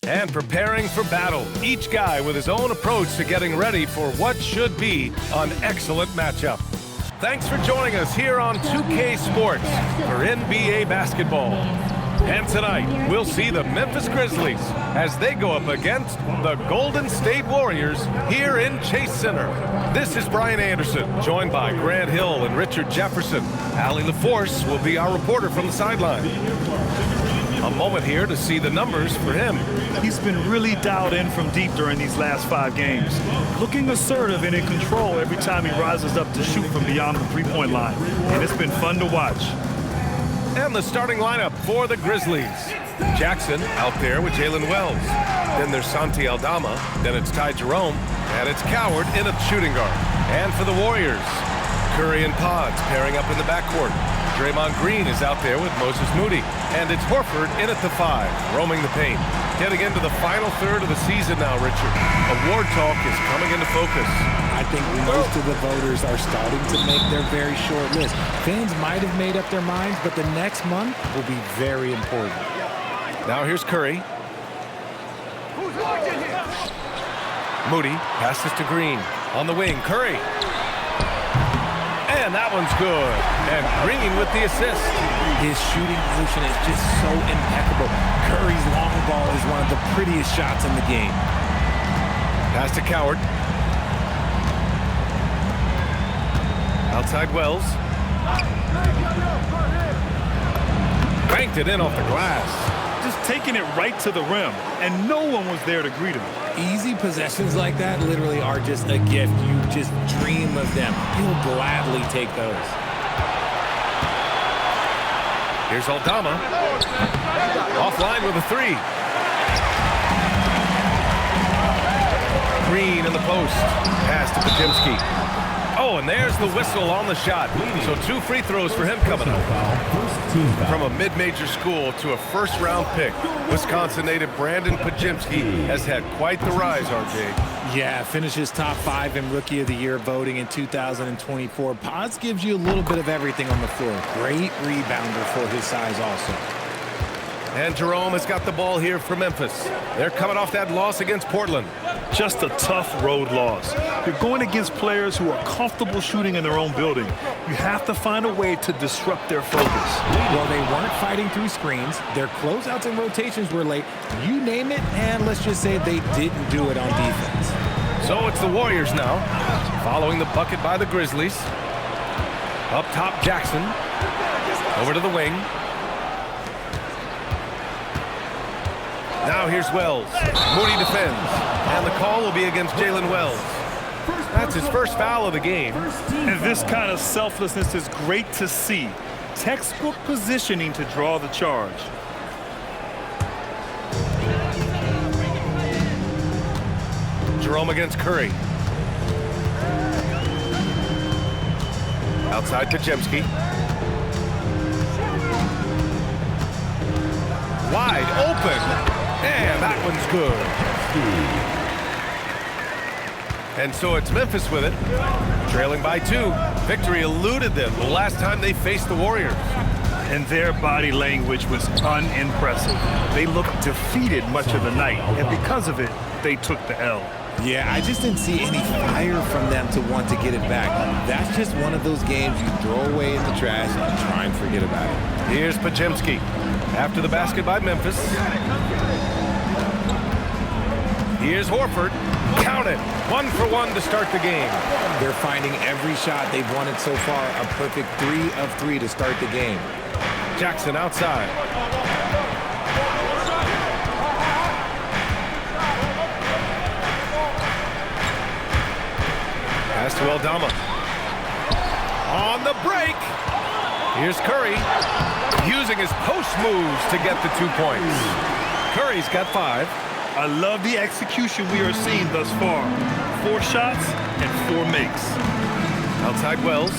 and preparing for battle. Each guy with his own approach to getting ready for what should be an excellent matchup. Thanks for joining us here on 2K Sports for NBA basketball. And tonight, we'll see the Memphis Grizzlies as they go up against the Golden State Warriors here in Chase Center. This is Brian Anderson, joined by Grant Hill and Richard Jefferson. Allie LaForce will be our reporter from the sideline. A moment here to see the numbers for him. He's been really dialed in from deep during these last 5 games. Looking assertive and in control every time he rises up to shoot from beyond the three-point line. And it's been fun to watch. And the starting lineup for the Grizzlies. Jackson out there with Jalen Wells. Then there's Santi Aldama. Then it's Ty Jerome. And it's Coward in at shooting guard. And for the Warriors, Curry and Pods pairing up in the backcourt. Draymond Green is out there with Moses Moody. And it's Horford in at the 5, roaming the paint. Getting into the final third of the season now, Richard. Award talk is coming into focus. I think most of the voters are starting to make their very short list. Fans might have made up their minds, but the next month will be very important. Now here's Curry. Moody passes to Green. On the wing, Curry. And that one's good. And Green with the assist. His shooting motion is just so impeccable. Curry's long ball is one of the prettiest shots in the game. Pass to Coward. Outside Wells. Banked it in off the glass. Just taking it right to the rim, and no one was there to greet him. Easy possessions like that literally are just a gift. You just dream of them. You'll gladly take those. Here's Aldama. Offline with a 3. Green in the post. Pass to Podziemski. Oh, and there's the whistle on the shot. So 2 free throws for him coming up. From a mid-major school to a first-round pick, Wisconsin native Brandon Podziemski has had quite the rise, RJ. Yeah, finishes top 5 in Rookie of the Year voting in 2024. Pods gives you a little bit of everything on the floor. Great rebounder for his size also. And Jerome has got the ball here for Memphis. They're coming off that loss against Portland. Just a tough road loss. You're going against players who are comfortable shooting in their own building. You have to find a way to disrupt their focus. Well, they weren't fighting through screens. Their closeouts and rotations were late. You name it, and let's just say they didn't do it on defense. So it's the Warriors now, following the bucket by the Grizzlies. Up top, Jackson. Over to the wing. Now here's Wells. Moody defends. And the call will be against Jalen Wells. That's his first foul of the game. And this kind of selflessness is great to see. Textbook positioning to draw the charge. Jerome against Curry. Outside Podziemski. Wide open. And that one's good. And so it's Memphis with it, trailing by 2. Victory eluded them the last time they faced the Warriors. And their body language was unimpressive. They looked defeated much of the night, and because of it, they took the L. Yeah, I just didn't see any fire from them to want to get it back. That's just one of those games you throw away in the trash and try and forget about it. Here's Podziemski. After the basket by Memphis. Here's Horford. Count it. 1 for 1 to start the game. They're finding every shot they've wanted so far. A perfect 3 of 3 to start the game. Jackson outside. Pass to Aldama. On the break. Here's Curry. Using his post moves to get the 2 points. Curry's got 5. I love the execution we are seeing thus far. 4 shots and 4 makes. Outside Wells.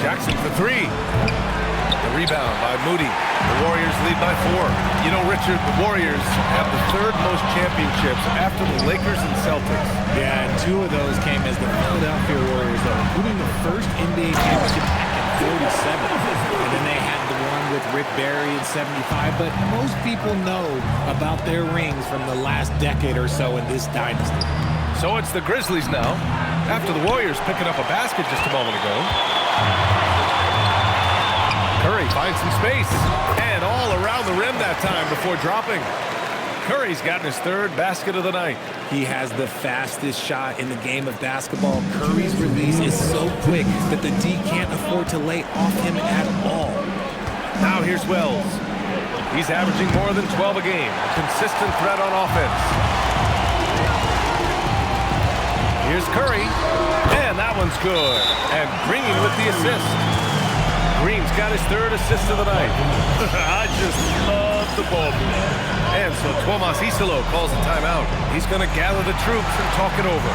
Jackson for 3. The rebound by Moody. The Warriors lead by 4. You know, Richard, the Warriors have the 3rd most championships after the Lakers and Celtics. Yeah, and 2 of those came as the Philadelphia Warriors, though, including the first NBA championship back in '47. And then they had the one with Rip Barry in '75, but most people know about their rings from the last decade or so in this dynasty. So it's the Grizzlies now, after the Warriors picking up a basket just a moment ago. Curry finds some space, and all around the rim that time before dropping. Curry's gotten his third basket of the night. He has the fastest shot in the game of basketball. Curry's release is so quick that the D can't afford to lay off him at all. Now here's Wells. He's averaging more than 12 a game, a consistent threat on offense. Here's Curry, and that one's good. And Green with the assist. Green's got his third assist of the night. I just love the ball movement. And so Tomas Isolo calls a timeout. He's going to gather the troops and talk it over.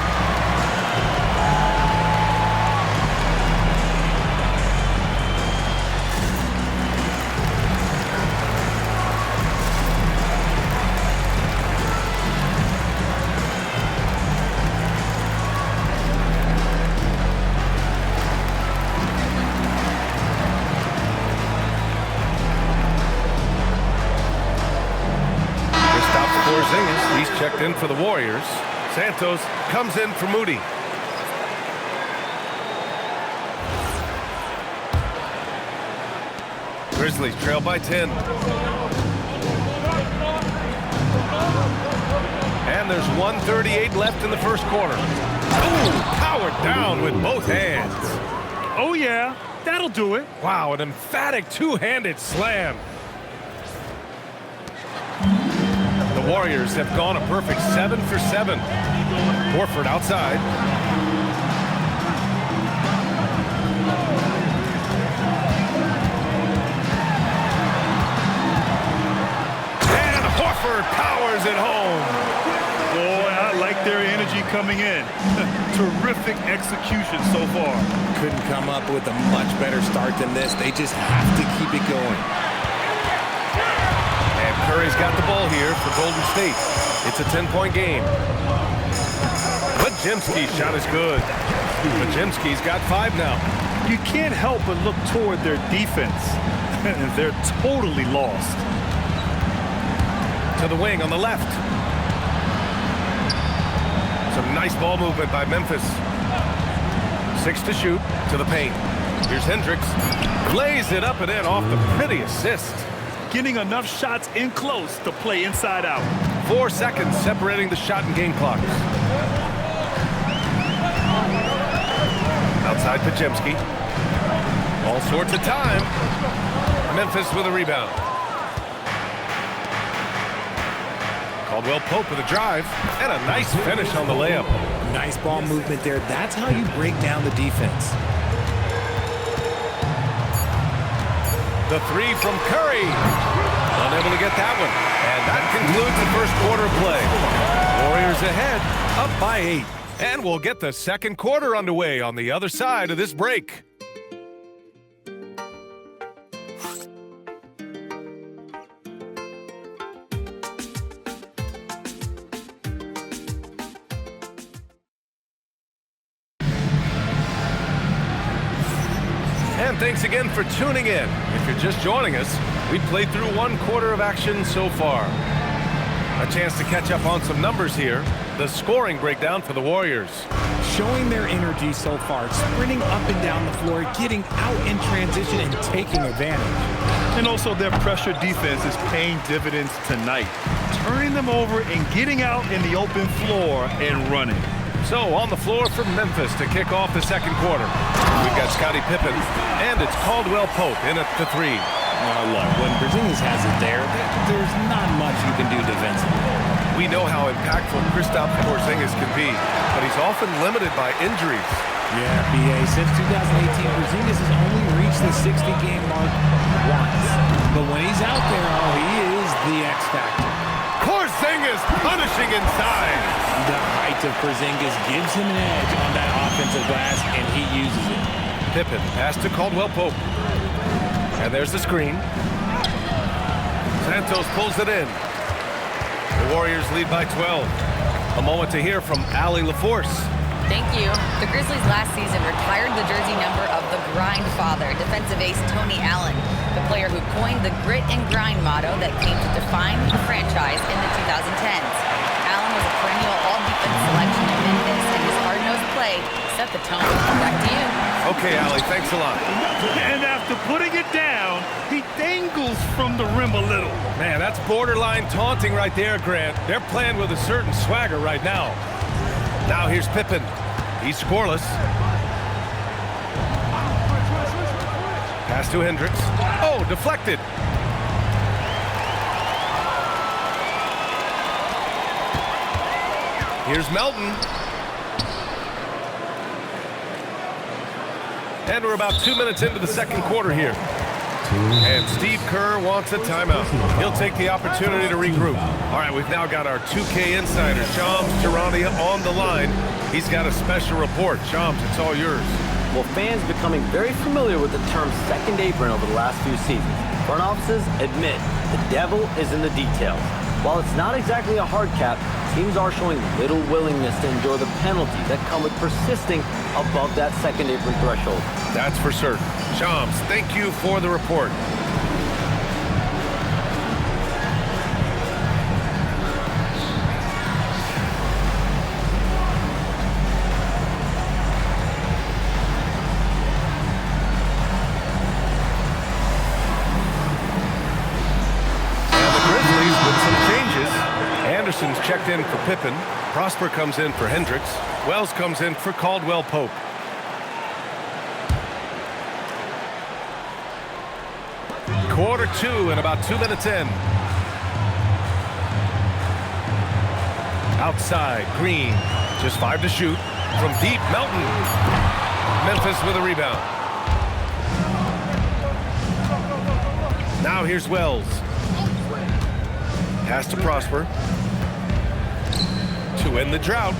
He's checked in for the Warriors. Santos comes in for Moody. Grizzlies trail by 10. And there's 1:38 left in the first quarter. Ooh, powered down with both hands. Oh, yeah, that'll do it. Wow, an emphatic two-handed slam. The Warriors have gone a perfect 7 for 7. Horford outside. And Horford powers it home. Boy, I like their energy coming in. Terrific execution so far. Couldn't come up with a much better start than this. They just have to keep it going. Curry's got the ball here for Golden State. It's a 10-point game. Podziemski's shot is good. Podziemski's got 5 now. You can't help but look toward their defense. They're totally lost. To the wing on the left. Some nice ball movement by Memphis. 6 to shoot to the paint. Here's Hendricks. Lays it up and in off the pretty assist. Getting enough shots in close to play inside out. 4 seconds separating the shot and game clocks. Outside Podziemski. All sorts of time. Memphis with a rebound. Caldwell Pope with a drive and a nice finish on the layup. Nice ball movement there. That's how you break down the defense. The 3 from Curry. Unable to get that one. And that concludes the first quarter play. Warriors ahead, up by 8. And we'll get the second quarter underway on the other side of this break. And thanks again for tuning in. If you're just joining us, we played through 1 quarter of action so far. A chance to catch up on some numbers here. The scoring breakdown for the Warriors. Showing their energy so far, sprinting up and down the floor, getting out in transition and taking advantage. And also their pressure defense is paying dividends tonight. Turning them over and getting out in the open floor and running. So on the floor for Memphis to kick off the second quarter. We've got Scottie Pippen, and it's Caldwell Pope in at the 3. Look, when Porzingis has it there, there's not much you can do defensively. We know how impactful Kristaps Porzingis can be, but he's often limited by injuries. Yeah, BA, since 2018, Porzingis has only reached the 60-game mark once. But when he's out there, he is the X factor. Porzingis punishing inside. The height of Porzingis gives him an edge on that offensive glass, and he uses it. Pippen pass to Caldwell Pope. And there's the screen. Santos pulls it in. The Warriors lead by 12. A moment to hear from Allie LaForce. Thank you. The Grizzlies last season retired the jersey number of the grind father, defensive ace Tony Allen, the player who coined the grit and grind motto that came to define the franchise in the 2010s. Allen was a perennial all-defense selection in Memphis, and his hard-nosed play set the tone. Back to you. Okay, Allie, thanks a lot. And after putting it down, he dangles from the rim a little. Man, that's borderline taunting right there, Grant. They're playing with a certain swagger right now. Now here's Pippen. He's scoreless. Pass to Hendricks. Oh, deflected. Here's Melton. And we're about 2 minutes into the second quarter here. And Steve Kerr wants a timeout. He'll take the opportunity to regroup. All right, we've now got our 2K insider, Shams Charania, on the line. He's got a special report. Shams, it's all yours. Well, fans becoming very familiar with the term second apron over the last few seasons. Front offices admit the devil is in the details. While it's not exactly a hard cap, teams are showing little willingness to endure the penalties that come with persisting above that second apron threshold. That's for certain. Shams, thank you for the report. Anderson's checked in for Pippen. Prosper comes in for Hendricks. Wells comes in for Caldwell Pope. Quarter two and about 2 minutes in. Outside, Green. Just 5 to shoot. From deep, Melton. Memphis with a rebound. Now here's Wells. Pass to Prosper. To end the drought.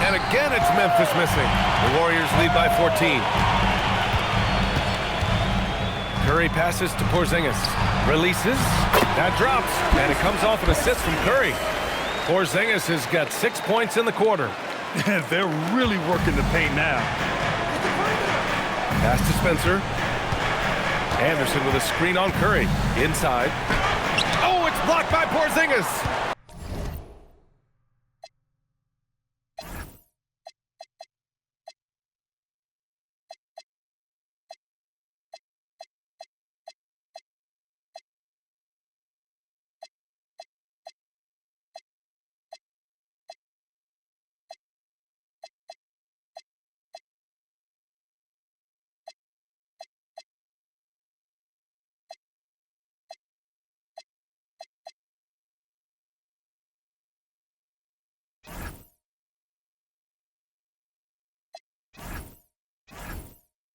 And again, it's Memphis missing. The Warriors lead by 14. Curry passes to Porzingis. Releases. That drops. And it comes off an assist from Curry. Porzingis has got 6 points in the quarter. They're really working the paint now. Pass to Spencer. Anderson with a screen on Curry. Inside. Oh, it's blocked by Porzingis.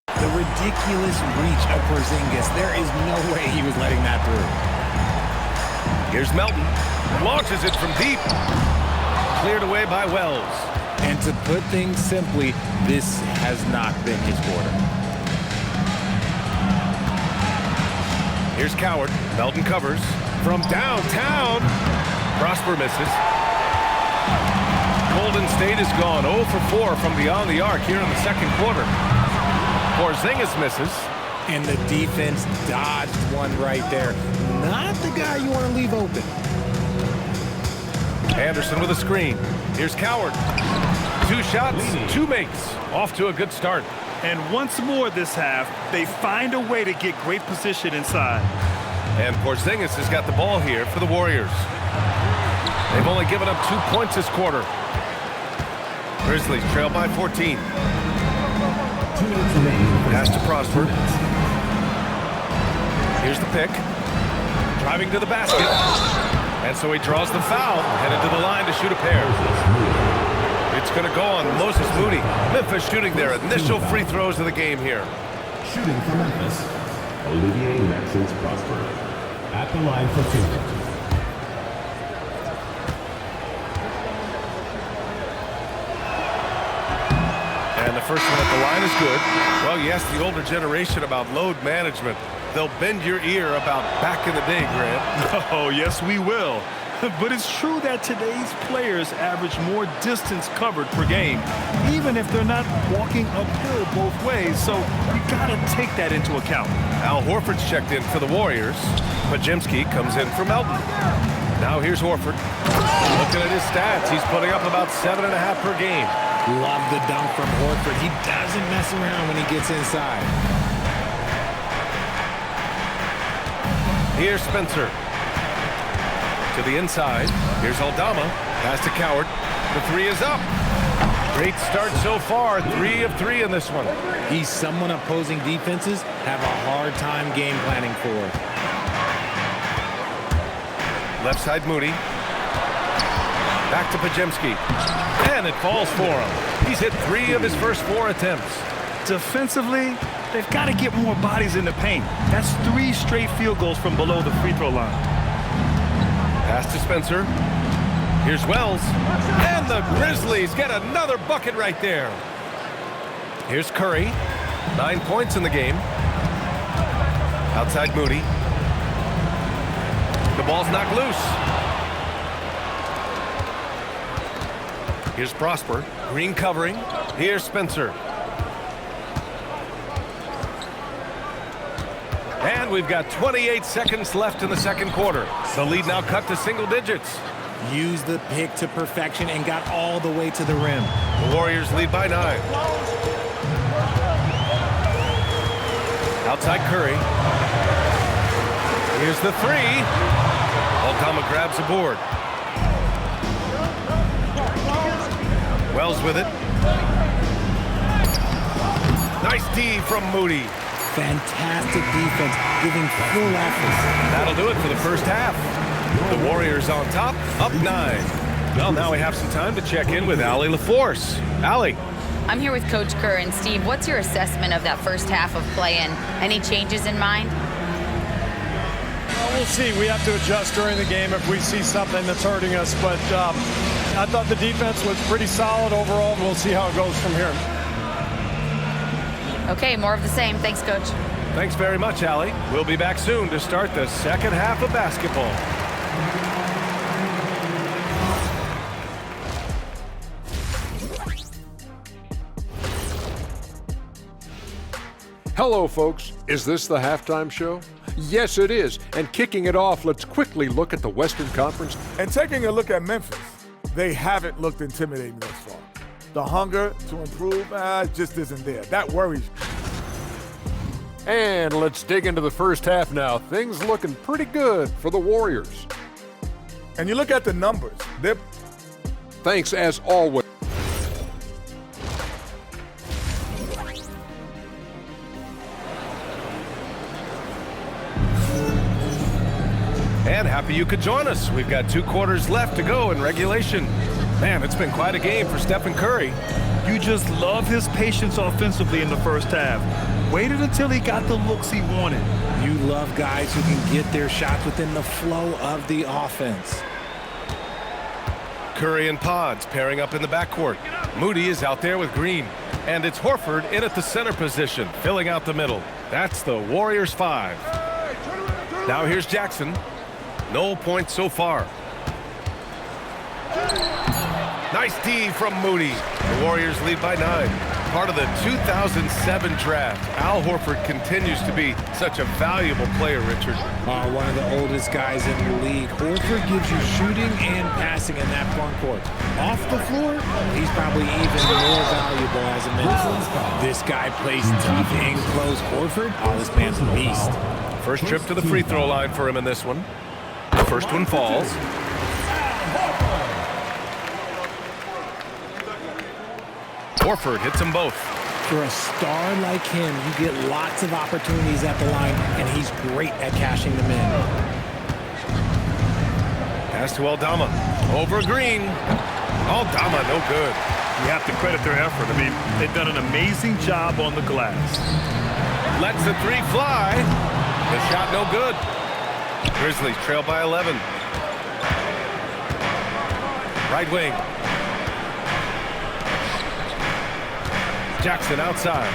The ridiculous reach of Porzingis. There is no way he was letting that through. Here's Melton. Launches it from deep. Cleared away by Wells. And to put things simply, this has not been his quarter. Here's Coward. Melton covers. From downtown. Prosper misses. Golden State is gone 0 for 4 from beyond the arc here in the second quarter. Porzingis misses. And the defense dodged one right there. Not the guy you want to leave open. Anderson with a screen. Here's Coward. 2 shots, 2 makes. Off to a good start. And once more this half, they find a way to get great position inside. And Porzingis has got the ball here for the Warriors. They've only given up 2 points this quarter. Grizzlies trail by 14. Pass to Prosper. Here's the pick. Driving to the basket. And so he draws the foul. Headed to the line to shoot a pair. It's going to go on Moses Moody. Memphis shooting their initial free throws of the game here. Shooting for Memphis, Olivier Maxence Prosper. At the line for 2. And the first one at the line is good. Well, you ask the older generation about load management. They'll bend your ear about back in the day, Grant. Oh, yes, we will. But it's true that today's players average more distance covered per game, even if they're not walking uphill both ways, so you gotta take that into account. Al Horford's checked in for the Warriors. Pajemski comes in for Melton. Now here's Horford. Looking at his stats, he's putting up about 7.5 per game. Love the dunk from Horford. He doesn't mess around when he gets inside. Here's Spencer. To the inside. Here's Aldama. Pass to Coward. The three is up. Great start so far. 3 of 3 in this one. He's someone opposing defenses have a hard time game planning for. Left side Moody. Back to Pajemski. And it falls for him. He's hit 3 of his first 4 attempts. Defensively, they've got to get more bodies in the paint. That's 3 straight field goals from below the free throw line. Pass to Spencer. Here's Wells. And the Grizzlies get another bucket right there. Here's Curry. 9 points in the game. Outside Moody. The ball's knocked loose. Here's Prosper. Green covering. Here's Spencer. And we've got 28 seconds left in the second quarter. The lead now cut to single digits. Used the pick to perfection and got all the way to the rim. The Warriors lead by 9. Outside Curry. Here's the 3. Aldama grabs a board. Wells with it. Nice D from Moody. Fantastic defense, giving full offense. That'll do it for the first half. The Warriors on top, up 9. Well, now we have some time to check in with Allie LaForce. Allie. I'm here with Coach Kerr. And Steve, what's your assessment of that first half of play, and any changes in mind? Well, we'll see. We have to adjust during the game if we see something that's hurting us. But I thought the defense was pretty solid overall. We'll see how it goes from here. Okay, more of the same. Thanks, Coach. Thanks very much, Allie. We'll be back soon to start the second half of basketball. Hello, folks. Is this the halftime show? Yes, it is. And kicking it off, let's quickly look at the Western Conference. And taking a look at Memphis, they haven't looked intimidating thus far. The hunger to improve just isn't there. That worries. And let's dig into the first half now. Things looking pretty good for the Warriors. And you look at the numbers. They're... Thanks, as always. And happy you could join us. We've got 2 quarters left to go in regulation. Man, it's been quite a game for Stephen Curry. You just love his patience offensively in the first half. Waited until he got the looks he wanted. You love guys who can get their shots within the flow of the offense. Curry and Pods pairing up in the backcourt. Moody is out there with Green. And it's Horford in at the center position, filling out the middle. That's the Warriors 5. Now here's Jackson. No points so far. Nice D from Moody. The Warriors lead by 9. Part of the 2007 draft. Al Horford continues to be such a valuable player, Richard. One of the oldest guys in the league. Horford gives you shooting and passing in that front court. Off the floor, he's probably even more valuable as a Minnesota. This guy plays tough and close. Horford, oh, this man's a beast. First trip to the free throw line for him in this one. The first one falls. Horford hits them both. For a star like him, you get lots of opportunities at the line, and he's great at cashing them in. Pass to Aldama. Over Green. Aldama, no good. You have to credit their effort. I mean, they've done an amazing job on the glass. Lets the 3 fly. The shot no good. Grizzlies trail by 11. Right wing. Jackson outside.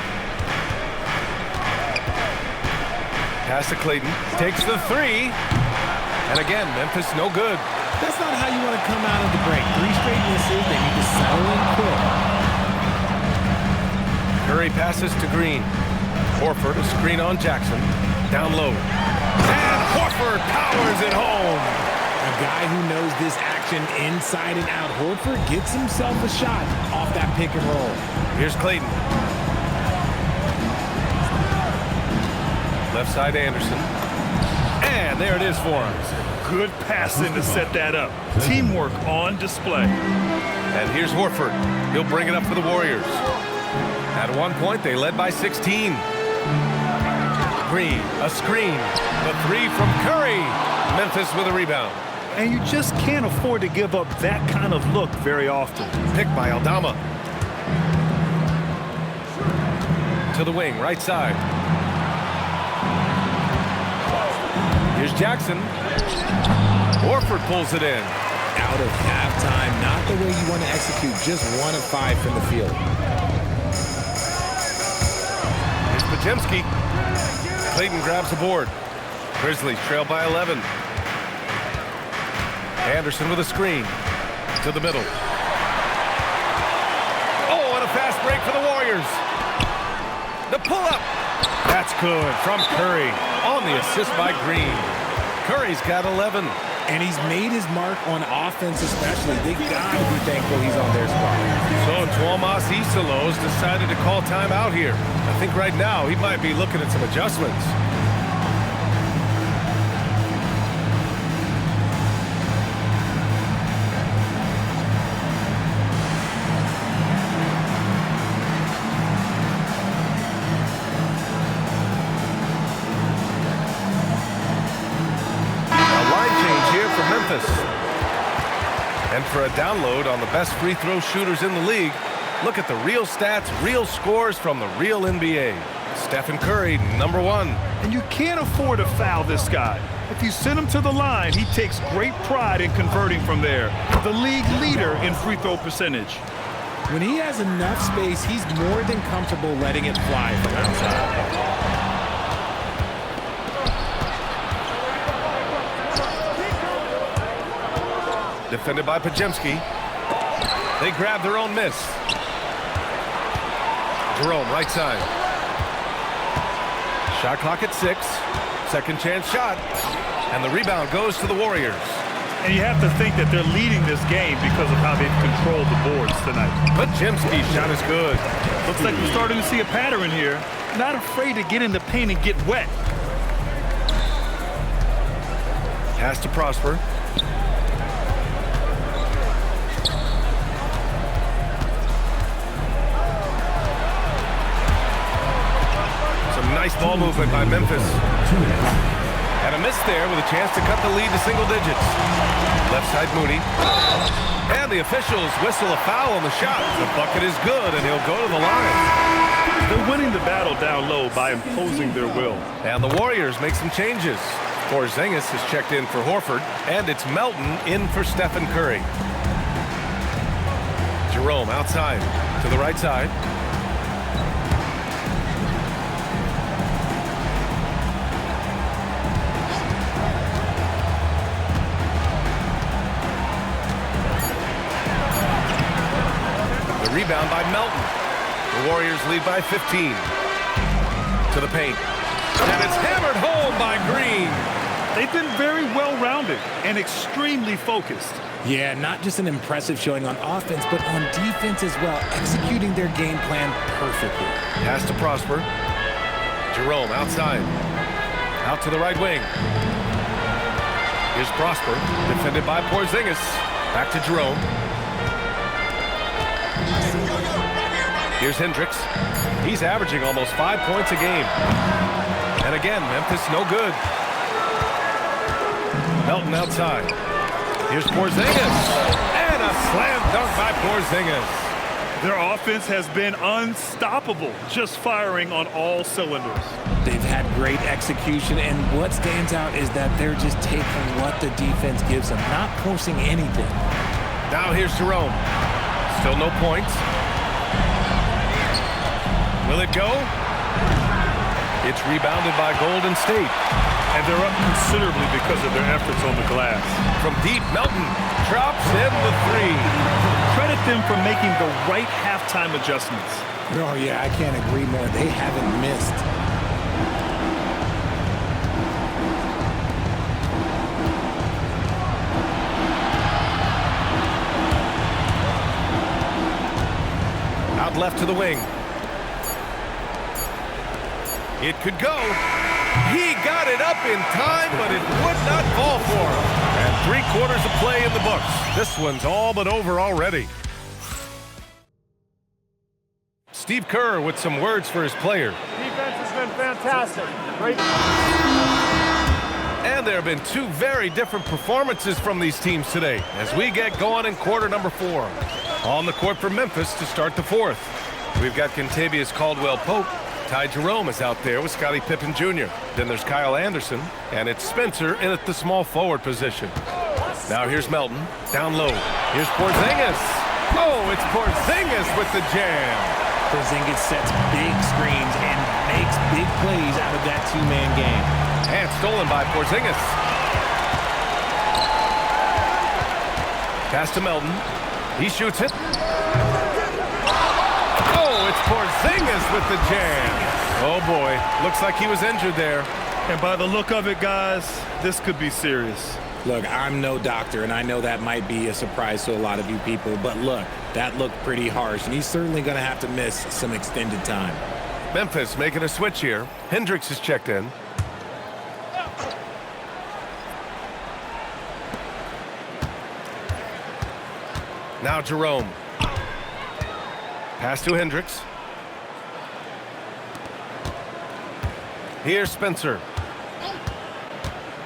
Pass to Clayton. Takes the 3. And again, Memphis no good. That's not how you want to come out of the break. 3 straight misses, they need to settle in quick. Curry passes to Green. Horford, a screen on Jackson. Down low. And Horford powers it home. A guy who knows this action inside and out. Horford gets himself a shot off that pick and roll. Here's Clayton. Left side Anderson. And there it is for him. Good passing to set that up. Teamwork on display. And here's Horford. He'll bring it up for the Warriors. At one point, they led by 16. Green, a screen. The 3 from Curry. Memphis with a rebound. And you just can't afford to give up that kind of look very often. Picked by Aldama. To the wing, right side. Here's Jackson. Horford pulls it in. Out of halftime, not the way you want to execute, just 1 of 5 from the field. Here's Podziemski. Clayton grabs the board. Grizzlies trail by 11. Anderson with a screen. To the middle. Oh, and a fast break for the Warriors. The pull-up. That's good from Curry on the assist by Green. Curry's got 11. And he's made his mark on offense especially. They got to be thankful he's on their spot. So Tuomas Isalos decided to call timeout here. I think right now he might be looking at some adjustments. And for a download on the best free throw shooters in the league, look at the real stats, real scores from the real NBA. Stephen Curry, number 1. And you can't afford to foul this guy. If you send him to the line, he takes great pride in converting from there. The league leader in free throw percentage. When he has enough space, he's more than comfortable letting it fly from outside. Defended by Podziemski. They grab their own miss. Jerome, right side. Shot clock at 6. Second chance shot. And the rebound goes to the Warriors. And you have to think that they're leading this game because of how they've controlled the boards tonight. Podziemski's shot is good. Looks like we're starting to see a pattern here. Not afraid to get in the paint and get wet. Pass to Prosper. Nice ball movement by Memphis. And a miss there with a chance to cut the lead to single digits. Left side Moody. And the officials whistle a foul on the shot. The bucket is good, and he'll go to the line. They're winning the battle down low by imposing their will. And the Warriors make some changes. Porzingis is checked in for Horford, and it's Melton in for Stephen Curry. Jerome outside to the right side. Rebound by Melton. The Warriors lead by 15. To the paint. And it's hammered home by Green. They've been very well-rounded and extremely focused. Yeah, not just an impressive showing on offense, but on defense as well, executing their game plan perfectly. Pass to Prosper. Jerome outside. Out to the right wing. Here's Prosper, defended by Porzingis. Back to Jerome. Here's Hendricks. He's averaging almost 5 points a game. And again, Memphis no good. Melton outside. Here's Porzingis. And a slam dunk by Porzingis. Their offense has been unstoppable, just firing on all cylinders. They've had great execution, and what stands out is that they're just taking what the defense gives them, not forcing anything. Now here's Jerome. Still no points. Will it go? It's rebounded by Golden State. And they're up considerably because of their efforts on the glass. From deep, Melton drops in the three. Credit them for making the right halftime adjustments. Oh, yeah, I can't agree more. They haven't missed. Out left to the wing. It could go. He got it up in time, but it would not fall for him. And 3/4 of play in the books. This one's all but over already. Steve Kerr with some words for his player. Defense has been fantastic. Great. And there have been two very different performances from these teams today as we get going in quarter number 4. On the court for Memphis to start the 4th. We've got Kentavious Caldwell-Pope. Ty Jerome is out there with Scottie Pippen Jr. Then there's Kyle Anderson, and it's Spencer in at the small forward position. Now here's Melton, down low. Here's Porzingis. Oh, it's Porzingis with the jam. Porzingis sets big screens and makes big plays out of that two-man game. And stolen by Porzingis. Pass to Melton. He shoots it. Oh, it's Porzingis with the jam. Oh, boy. Looks like he was injured there. And by the look of it, guys, this could be serious. Look, I'm no doctor, and I know that might be a surprise to a lot of you people, but look, that looked pretty harsh, and he's certainly going to have to miss some extended time. Memphis making a switch here. Hendricks is checked in. Now Jerome. Pass to Hendricks. Here's Spencer.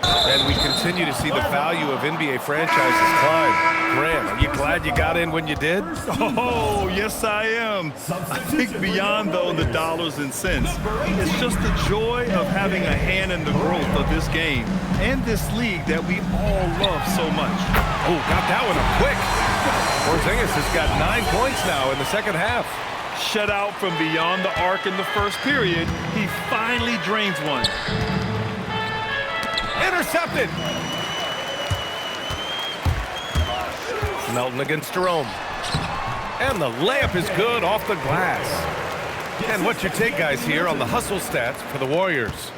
And we continue to see the value of NBA franchises climb. Graham, are you glad you got in when you did? Oh, yes, I am. I think beyond, though, the dollars and cents, it's just the joy of having a hand in the growth of this game and this league that we all love so much. Oh, got that one up quick. Porzingis has got 9 points now in the second half. Shut out from beyond the arc in the first period, he finally drains one. Intercepted. Melton against Jerome. And the layup is good off the glass. And what's your take, guys, here on the hustle stats for the Warriors?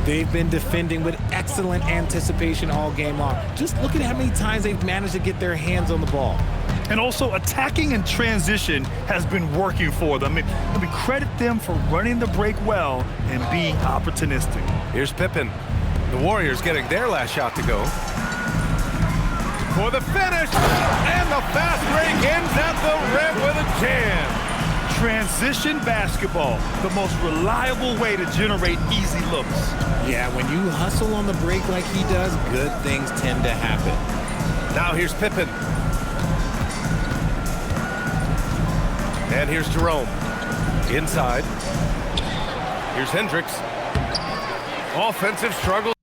They've been defending with excellent anticipation all game long. Just look at how many times they've managed to get their hands on the ball. And also, attacking in transition has been working for them. I mean, credit them for running the break well and being opportunistic. Here's Pippen. The Warriors getting their last shot to go. For the finish! And the fast break ends at the rim with a jam. Transition basketball, the most reliable way to generate easy looks. Yeah, when you hustle on the break like he does, good things tend to happen. Now here's Pippen. And here's Jerome. Inside. Here's Hendricks. Offensive struggle.